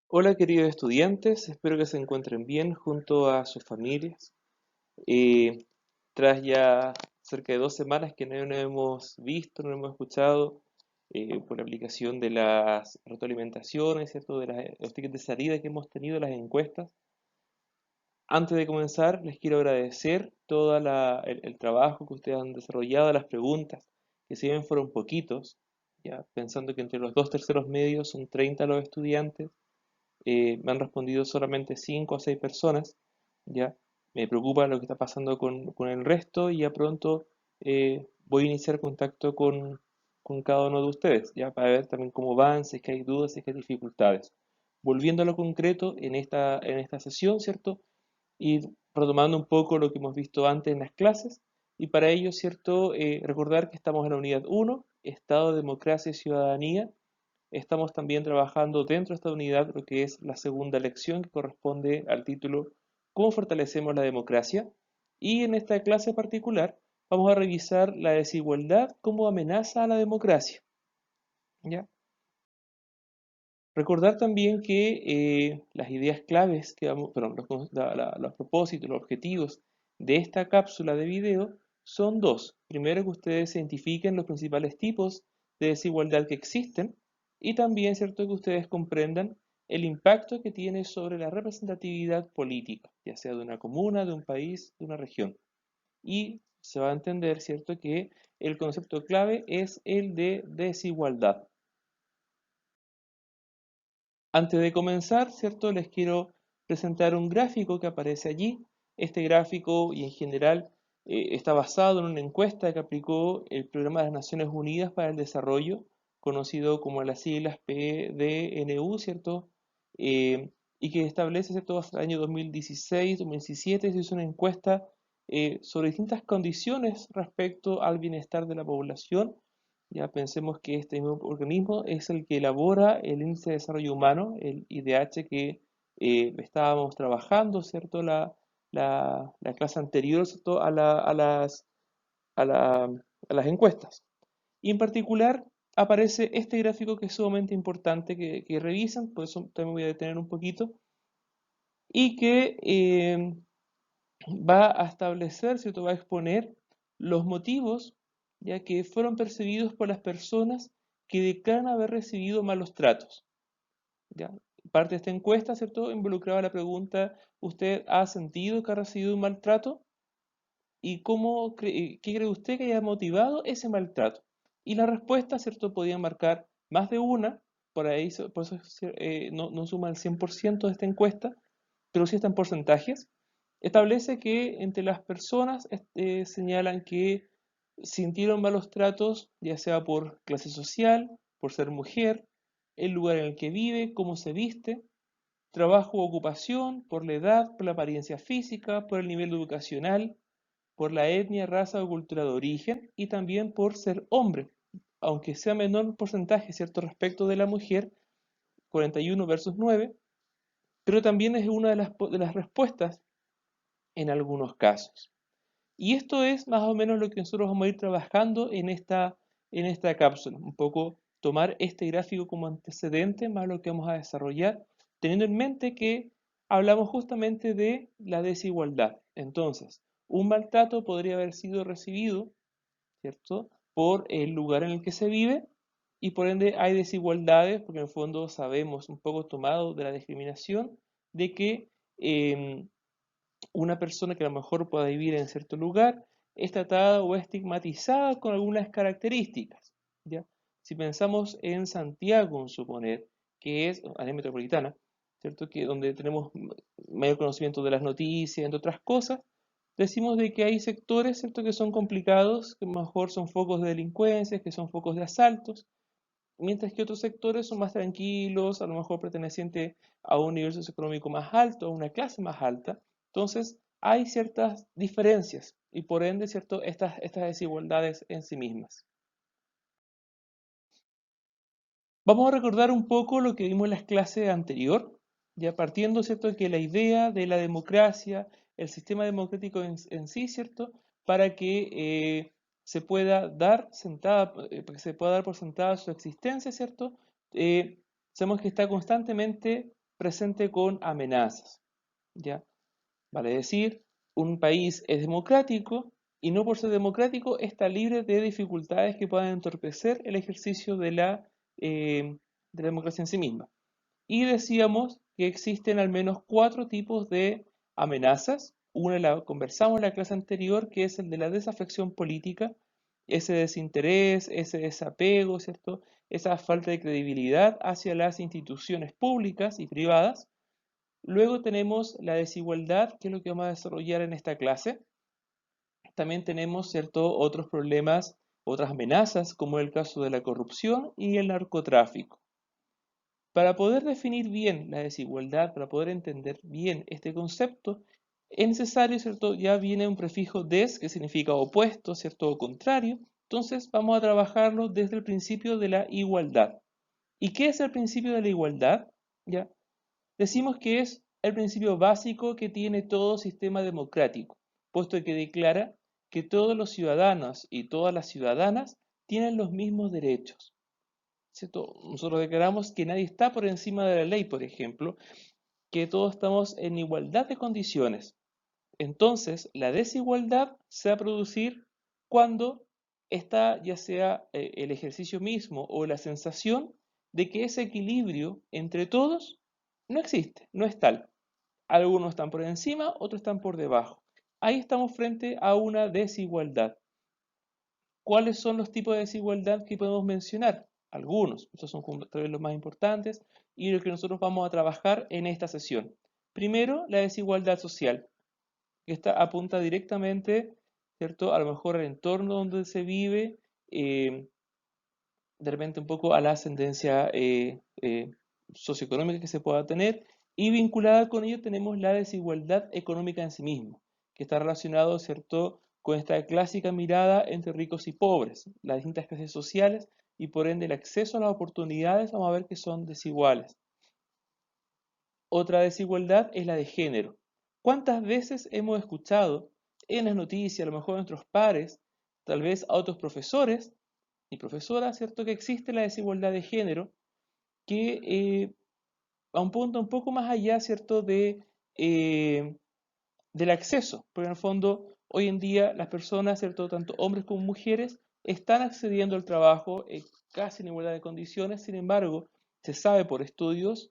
Hola queridos estudiantes, espero que se encuentren bien junto a sus familias. Eh, Tras ya cerca de 2 semanas que no nos hemos visto, no nos hemos escuchado por la aplicación de las retroalimentaciones, ¿cierto? De los tickets de salida que hemos tenido, las encuestas. Antes de comenzar, les quiero agradecer todo el trabajo que ustedes han desarrollado, las preguntas, que si bien fueron poquitos, ya pensando que entre los dos terceros medios son 30 los estudiantes. Me han respondido solamente 5 o 6 personas, ¿ya? Me preocupa lo que está pasando con el resto y ya pronto voy a iniciar contacto con cada uno de ustedes, ¿ya? Para ver también cómo van, si es que hay dudas, si es que hay dificultades. Volviendo a lo concreto en esta sesión, ¿cierto? Y retomando un poco lo que hemos visto antes en las clases, y para ello, ¿cierto? Recordar que estamos en la unidad 1, Estado, Democracia y Ciudadanía. Estamos también trabajando dentro de esta unidad lo que es la segunda lección que corresponde al título ¿Cómo fortalecemos la democracia? Y en esta clase particular vamos a revisar la desigualdad como amenaza a la democracia, ¿ya? Recordar también que las ideas claves que vamos, perdón, los propósitos, los objetivos de esta cápsula de video son dos. Primero, que ustedes identifiquen los principales tipos de desigualdad que existen y también, ¿cierto?, que ustedes comprendan el impacto que tiene sobre la representatividad política, ya sea de una comuna, de un país, de una región. Y se va a entender, ¿cierto?, que el concepto clave es el de desigualdad. Antes de comenzar, ¿cierto? Les quiero presentar un gráfico que aparece allí. Este gráfico y en general está basado en una encuesta que aplicó el Programa de las Naciones Unidas para el Desarrollo, conocido como las siglas PDNU, ¿cierto? Eh, y que establece, ¿cierto? Hasta el año 2016, 2017 se hizo una encuesta sobre distintas condiciones respecto al bienestar de la población. Ya pensemos que este mismo organismo es el que elabora el Índice de Desarrollo Humano, el IDH que estábamos trabajando, ¿cierto? La clase anterior, ¿cierto? A la- a las encuestas. Y en particular aparece este gráfico que es sumamente importante que revisen, por eso también voy a detener un poquito, y que va a establecer, ¿cierto? Va a exponer los motivos ya que fueron percibidos por las personas que declaran haber recibido malos tratos. ¿Ya? Parte de esta encuesta, ¿cierto? Involucraba la pregunta, ¿usted ha sentido que ha recibido un maltrato? ¿Y qué cree usted que haya motivado ese maltrato? Y la respuesta, ¿cierto? Podía marcar más de una, por ahí, por eso no suma el 100% de esta encuesta, pero sí está en porcentajes. Establece que entre las personas señalan que sintieron malos tratos, ya sea por clase social, por ser mujer, el lugar en el que vive, cómo se viste, trabajo o ocupación, por la edad, por la apariencia física, por el nivel educacional, por la etnia, raza o cultura de origen y también por ser hombre, aunque sea menor porcentaje, ¿cierto?, respecto de la mujer, 41 versus 9, pero también es una de las respuestas en algunos casos. Y esto es más o menos lo que nosotros vamos a ir trabajando en esta cápsula, un poco tomar este gráfico como antecedente más lo que vamos a desarrollar, teniendo en mente que hablamos justamente de la desigualdad. Entonces, un maltrato podría haber sido recibido, ¿cierto?, por el lugar en el que se vive y por ende hay desigualdades, porque en el fondo sabemos, un poco tomado de la discriminación, de que una persona que a lo mejor pueda vivir en cierto lugar es tratada o estigmatizada con algunas características, ¿ya? Si pensamos en Santiago, en suponer, que es área metropolitana, ¿cierto? Que donde tenemos mayor conocimiento de las noticias, entre otras cosas, decimos de que hay sectores, ¿cierto?, que son complicados, que a lo mejor son focos de delincuencia, que son focos de asaltos, mientras que otros sectores son más tranquilos, a lo mejor pertenecientes a un nivel socioeconómico más alto, a una clase más alta. Entonces, hay ciertas diferencias y por ende, ¿cierto?, estas desigualdades en sí mismas. Vamos a recordar un poco lo que vimos en las clases anterior, ya partiendo, ¿cierto?, de que la idea de la democracia, el sistema democrático en sí, ¿cierto?, para que se pueda dar sentada, para que se pueda dar por sentada su existencia, ¿cierto? Eh, Sabemos que está constantemente presente con amenazas, ¿ya? Vale decir, un país es democrático y no por ser democrático está libre de dificultades que puedan entorpecer el ejercicio de la democracia en sí misma. Y decíamos que existen al menos 4 tipos de amenazas. Una la conversamos en la clase anterior, que es el de la desafección política, ese desinterés, ese desapego, ¿cierto? Esa falta de credibilidad hacia las instituciones públicas y privadas. Luego tenemos la desigualdad, que es lo que vamos a desarrollar en esta clase. También tenemos, ¿cierto?, otros problemas, otras amenazas, como el caso de la corrupción y el narcotráfico. Para poder definir bien la desigualdad, para poder entender bien este concepto, es necesario, ¿cierto? Ya viene un prefijo des, que significa opuesto, ¿cierto? O contrario. Entonces vamos a trabajarlo desde el principio de la igualdad. ¿Y qué es el principio de la igualdad? ¿Ya? Decimos que es el principio básico que tiene todo sistema democrático, puesto que declara que todos los ciudadanos y todas las ciudadanas tienen los mismos derechos. ¿Cierto? Nosotros declaramos que nadie está por encima de la ley, por ejemplo, que todos estamos en igualdad de condiciones. Entonces, la desigualdad se va a producir cuando está ya sea el ejercicio mismo o la sensación de que ese equilibrio entre todos no existe, no es tal. Algunos están por encima, otros están por debajo. Ahí estamos frente a una desigualdad. ¿Cuáles son los tipos de desigualdad que podemos mencionar? Algunos, estos son tal vez los más importantes y los que nosotros vamos a trabajar en esta sesión. Primero, la desigualdad social, que apunta directamente, ¿cierto?, a lo mejor al entorno donde se vive, de repente un poco a la ascendencia socioeconómica que se pueda tener, y vinculada con ello tenemos la desigualdad económica en sí misma, que está relacionado, ¿cierto?, con esta clásica mirada entre ricos y pobres, las distintas clases sociales y por ende el acceso a las oportunidades, vamos a ver que son desiguales. Otra desigualdad es la de género. ¿Cuántas veces hemos escuchado en las noticias, a lo mejor de nuestros pares, tal vez a otros profesores y profesoras, ¿cierto?, que existe la desigualdad de género, que a un punto un poco más allá, ¿cierto?, del acceso, porque en el fondo hoy en día las personas, ¿cierto?, tanto hombres como mujeres, están accediendo al trabajo casi en igualdad de condiciones. Sin embargo, se sabe por estudios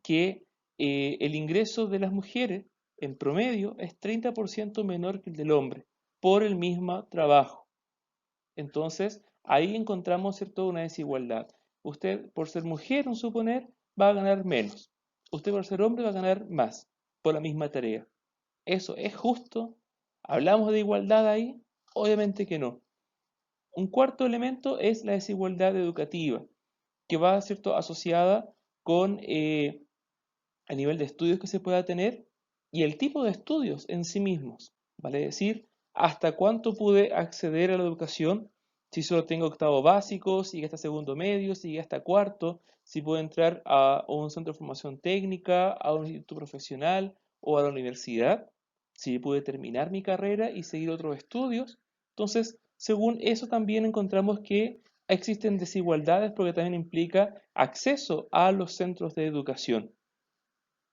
que el ingreso de las mujeres en promedio es 30% menor que el del hombre por el mismo trabajo. Entonces, ahí encontramos, ¿cierto?, una desigualdad. Usted, por ser mujer, vamos a suponer, va a ganar menos. Usted, por ser hombre, va a ganar más por la misma tarea. ¿Eso es justo? ¿Hablamos de igualdad ahí? Obviamente que no. Un cuarto elemento es la desigualdad educativa, que va, ¿cierto?, asociada con el nivel de estudios que se pueda tener y el tipo de estudios en sí mismos. Vale decir, hasta cuánto pude acceder a la educación, si solo tengo octavo básico, si llegué hasta segundo medio, si llegué hasta cuarto, si puedo entrar a un centro de formación técnica, a un instituto profesional o a la universidad, si pude terminar mi carrera y seguir otros estudios. Entonces, según eso también encontramos que existen desigualdades porque también implica acceso a los centros de educación.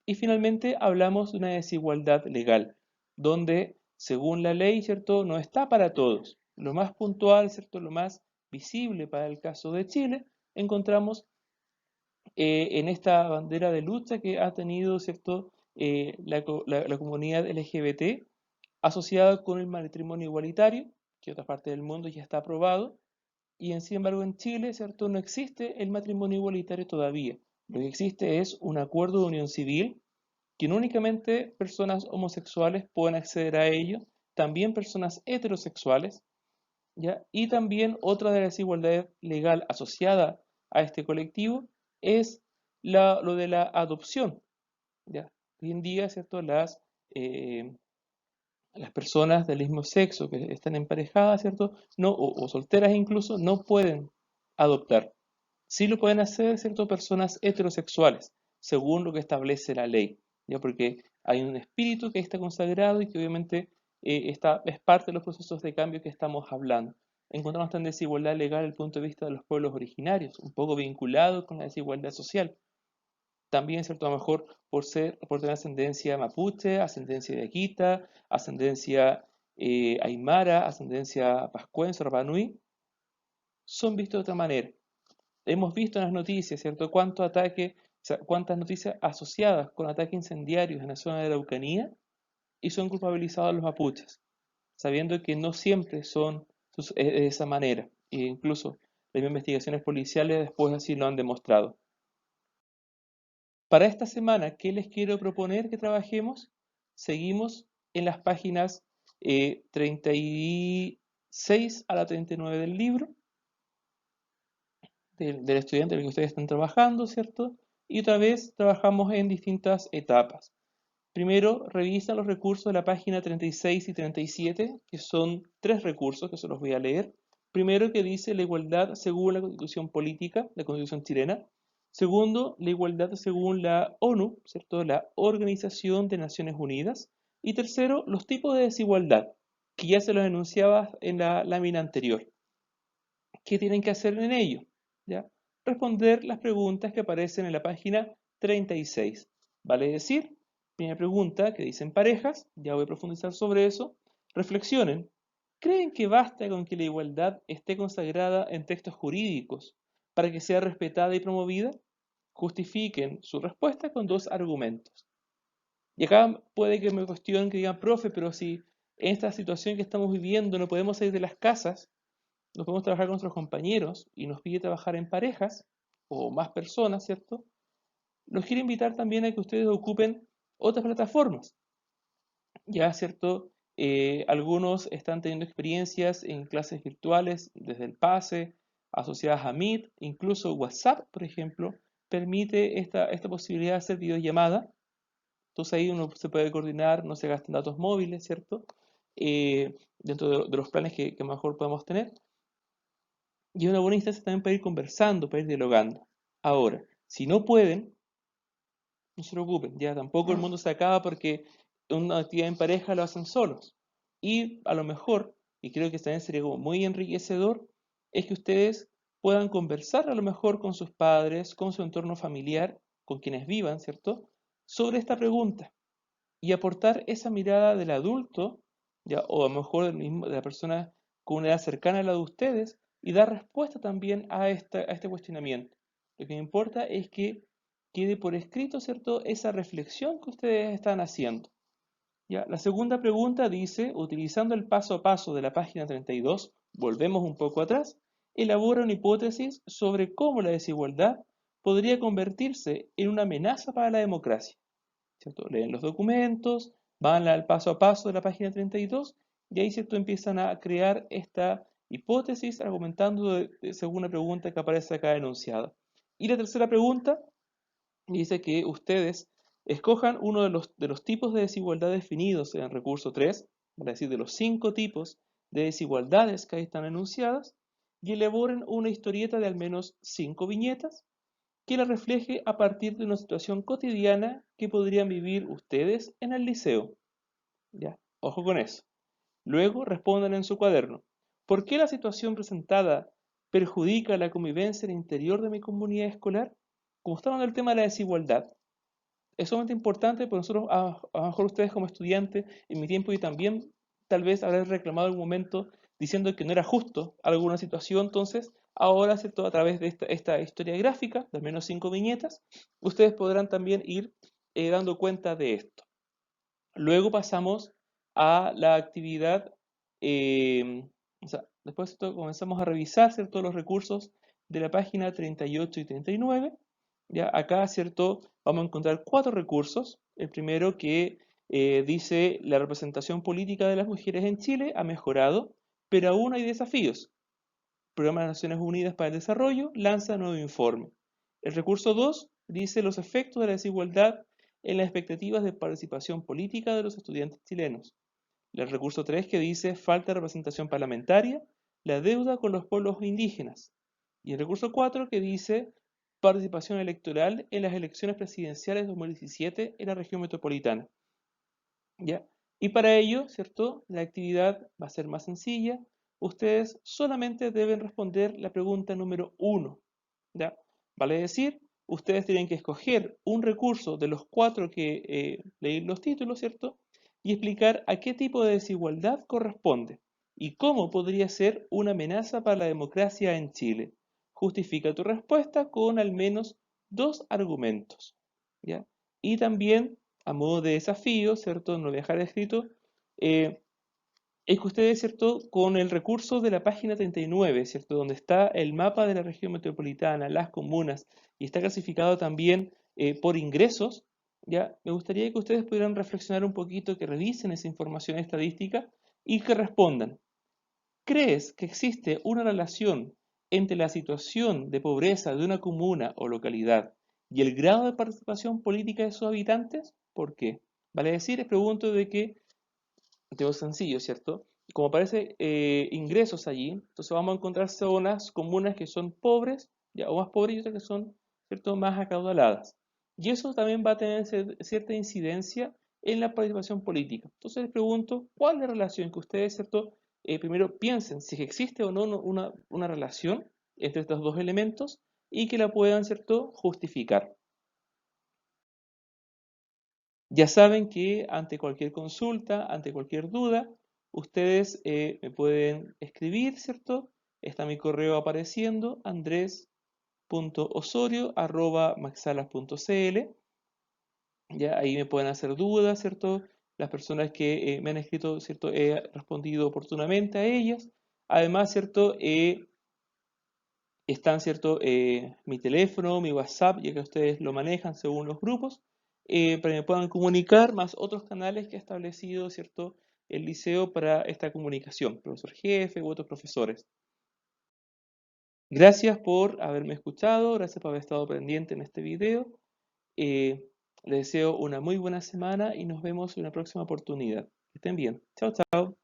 Y finalmente hablamos de una desigualdad legal, donde según la ley, ¿cierto?, no está para todos. Lo más puntual, ¿cierto?, lo más visible para el caso de Chile, encontramos en esta bandera de lucha que ha tenido, ¿cierto?, la comunidad LGBT asociada con el matrimonio igualitario, que en otras partes del mundo ya está aprobado, y sin embargo en Chile, ¿cierto?, no existe el matrimonio igualitario todavía. Lo que existe es un acuerdo de unión civil que no únicamente personas homosexuales pueden acceder a ello, también personas heterosexuales, ¿ya? Y también otra de las desigualdades legal asociada a este colectivo es lo de la adopción, ¿ya? Hoy en día, ¿cierto? Las personas del mismo sexo que están emparejadas, ¿cierto? No, o solteras incluso, no pueden adoptar. Sí lo pueden hacer, ¿cierto?, personas heterosexuales, según lo que establece la ley, ¿ya? Porque hay un espíritu que está consagrado y que obviamente es parte de los procesos de cambio que estamos hablando. Encontramos esta desigualdad legal desde el punto de vista de los pueblos originarios, un poco vinculado con la desigualdad social. también, ¿cierto? A lo mejor por tener ascendencia mapuche, ascendencia yaquita, ascendencia aymara, ascendencia pascuense, Rapa Nui, son vistos de otra manera. Hemos visto en las noticias, ¿cierto? Cuántas noticias asociadas con ataques incendiarios en la zona de la Araucanía y son culpabilizados los mapuches, sabiendo que no siempre son de esa manera. E incluso las investigaciones policiales después así lo han demostrado. Para esta semana, ¿qué les quiero proponer que trabajemos? Seguimos en las páginas 36 a la 39 del libro, del estudiante del que ustedes están trabajando, ¿cierto? Y otra vez trabajamos en distintas etapas. Primero, revisan los recursos de la página 36 y 37, que son 3 recursos que se los voy a leer. Primero, que dice la igualdad según la Constitución política, la Constitución chilena. Segundo, la igualdad según la ONU, ¿cierto? La Organización de Naciones Unidas. Y tercero, los tipos de desigualdad, que ya se los enunciaba en la lámina anterior. ¿Qué tienen que hacer en ello? ¿Ya? Responder las preguntas que aparecen en la página 36. Vale decir, primera pregunta que dicen parejas, ya voy a profundizar sobre eso. Reflexionen. ¿Creen que basta con que la igualdad esté consagrada en textos jurídicos para que sea respetada y promovida? Justifiquen su respuesta con 2 argumentos. Y acá puede que me cuestionen, que digan, profe, pero si en esta situación que estamos viviendo no podemos salir de las casas, no podemos trabajar con nuestros compañeros y nos pide trabajar en parejas o más personas, ¿cierto? Los quiero invitar también a que ustedes ocupen otras plataformas. Ya, ¿cierto? Algunos están teniendo experiencias en clases virtuales desde el PASE, asociadas a Meet, incluso WhatsApp, por ejemplo, permite esta posibilidad de hacer videollamada. Entonces ahí uno se puede coordinar, no se gastan datos móviles, ¿cierto? Dentro de los planes que mejor podemos tener. Y es una buena instancia también para ir conversando, para ir dialogando. Ahora, si no pueden, no se preocupen, ya tampoco el mundo se acaba porque una actividad en pareja lo hacen solos. Y a lo mejor, y creo que también sería como muy enriquecedor, es que ustedes puedan conversar a lo mejor con sus padres, con su entorno familiar, con quienes vivan, ¿cierto? Sobre esta pregunta y aportar esa mirada del adulto, ya, o a lo mejor de la persona con una edad cercana a la de ustedes, y dar respuesta también a este cuestionamiento. Lo que me importa es que quede por escrito, ¿cierto?, esa reflexión que ustedes están haciendo. ¿Ya? La segunda pregunta dice, utilizando el paso a paso de la página 32, volvemos un poco atrás, elabora una hipótesis sobre cómo la desigualdad podría convertirse en una amenaza para la democracia. ¿Cierto? Leen los documentos, van al paso a paso de la página 32 y ahí, ¿cierto?, empiezan a crear esta hipótesis argumentando según la pregunta que aparece acá enunciada. Y la tercera pregunta dice que ustedes escojan uno de los tipos de desigualdad definidos en el recurso 3, es decir, de los 5 tipos de desigualdades que ahí están enunciadas, y elaboren una historieta de al menos 5 viñetas que la refleje a partir de una situación cotidiana que podrían vivir ustedes en el liceo. ¿Ya? Ojo con eso. Luego respondan en su cuaderno. ¿Por qué la situación presentada perjudica la convivencia al interior de mi comunidad escolar? Como estamos en el tema de la desigualdad, es sumamente importante porque nosotros, a lo mejor ustedes como estudiantes, en mi tiempo y también tal vez habré reclamado en algún momento diciendo que no era justo alguna situación, entonces ahora, ¿cierto?, a través de esta historia gráfica, de al menos 5 viñetas, ustedes podrán también ir dando cuenta de esto. Luego pasamos a la actividad, o sea, después de esto comenzamos a revisar, ¿cierto?, los recursos de la página 38 y 39. Ya acá, ¿cierto?, vamos a encontrar 4 recursos. El primero que dice la representación política de las mujeres en Chile ha mejorado, pero aún hay desafíos. El Programa de las Naciones Unidas para el Desarrollo lanza nuevo informe. El recurso 2 dice los efectos de la desigualdad en las expectativas de participación política de los estudiantes chilenos. El recurso 3 que dice falta de representación parlamentaria, la deuda con los pueblos indígenas. Y el recurso 4 que dice participación electoral en las elecciones presidenciales de 2017 en la región metropolitana. ¿Ya? Y para ello, ¿cierto?, la actividad va a ser más sencilla. Ustedes solamente deben responder la pregunta número 1. ¿Ya? Vale decir, ustedes tienen que escoger un recurso de los 4 que leí los títulos, ¿cierto? Y explicar a qué tipo de desigualdad corresponde y cómo podría ser una amenaza para la democracia en Chile. Justifica tu respuesta con al menos 2 argumentos, ¿ya? Y también, a modo de desafío, ¿cierto? No dejar escrito, eh, es que ustedes, ¿cierto? Con el recurso de la página 39, ¿cierto? Donde está el mapa de la región metropolitana, las comunas, y está clasificado también por ingresos, ¿ya? Me gustaría que ustedes pudieran reflexionar un poquito, que revisen esa información estadística y que respondan. ¿Crees que existe una relación entre la situación de pobreza de una comuna o localidad y el grado de participación política de sus habitantes? ¿Por qué? Vale decir, les pregunto de que tengo sencillo, ¿cierto? Como aparece ingresos allí, entonces vamos a encontrar zonas comunas que son pobres, ya, o más pobres y otras que son, ¿cierto?, más acaudaladas. Y eso también va a tener cierta incidencia en la participación política. Entonces les pregunto, ¿cuál es la relación que ustedes, ¿cierto?, primero piensen si existe o no una relación entre estos dos elementos y que la puedan, ¿cierto?, justificar. Ya saben que ante cualquier consulta, ante cualquier duda, ustedes me pueden escribir, ¿cierto? Está mi correo apareciendo, andres.osorio@maxsalas.cl. Ya ahí me pueden hacer dudas, ¿cierto? Las personas que me han escrito, ¿cierto? He respondido oportunamente a ellas. Además, ¿cierto? Están, ¿cierto? Mi teléfono, mi WhatsApp, ya que ustedes lo manejan según los grupos, para que me puedan comunicar, más otros canales que ha establecido, ¿cierto? El liceo para esta comunicación, profesor jefe u otros profesores. Gracias por haberme escuchado, gracias por haber estado pendiente en este video. Les deseo una muy buena semana y nos vemos en una próxima oportunidad. Que estén bien. Chao, chao.